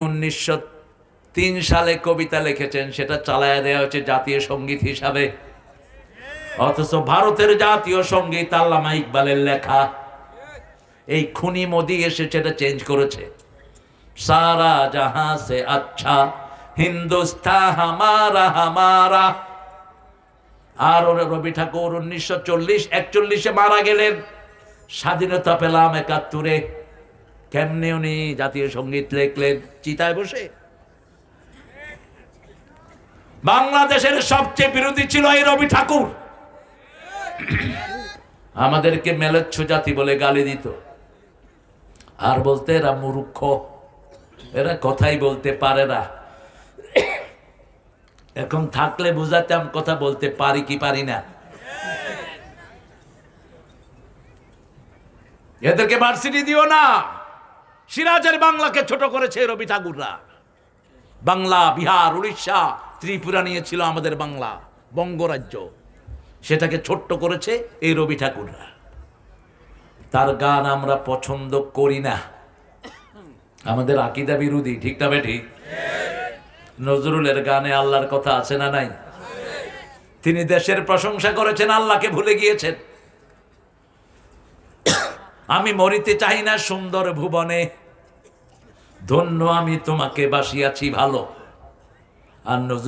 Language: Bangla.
1903 সালে কবিতা লিখেছেন, সেটা চালায়া দেওয়া হচ্ছে জাতীয় সঙ্গীত হিসাবে। অথচ ভারতের জাতীয় সঙ্গীত আল্লামা ইকবালের লেখা। এই খুনি মোদি এসে সেটা চেঞ্জ করেছে। সারা জাহাঁ সে আচ্ছা হিন্দুস্তান হামারা হামারা। আর ওর রবি ঠাকুর 1940-41 মারা গেলেন। স্বাধীনতা পেলাম 71-এ। কেমনে উনি জাতীয় সঙ্গীত লিখলেন? চিতায় বসে। বাংলাদেশের সবচেয়ে বিরোধী ছিল এই রবি ঠাকুর। আমাদেরকে মেলেচ্ছ জাতি বলে গালি দিত, আর বলতে এরা মূর্খ, এরা কথাই বলতে পারে না। এখন থাকলে বুঝাতাম কথা বলতে পারি কি পারি না। এদেরকে ভার্সিটি দিও না। সিরাজের বাংলাকে ছোট করেছে রবি ঠাকুররা। বাংলা, বিহার, উড়িষ্যা, ত্রিপুরা নিয়েছিল আমাদের বাংলা, বঙ্গরাজ্য, সেটাকে ছোট্ট করেছে এই রবি ঠাকুররা। তার গান আমরা পছন্দ করি না, আমাদের আকীদা বিরোধী। ঠিক না বেঠিক? নজরুলের গানে আল্লাহর কথা আছে না নাই? তিনি দেশের প্রশংসা করেছেন, আল্লাহকে ভুলে গিয়েছেন। আমি মরিতে চাই না সুন্দর ভুবনে, ধন্য আমি তোমাকে বাসিয়াছি ভালো। আর নজরুল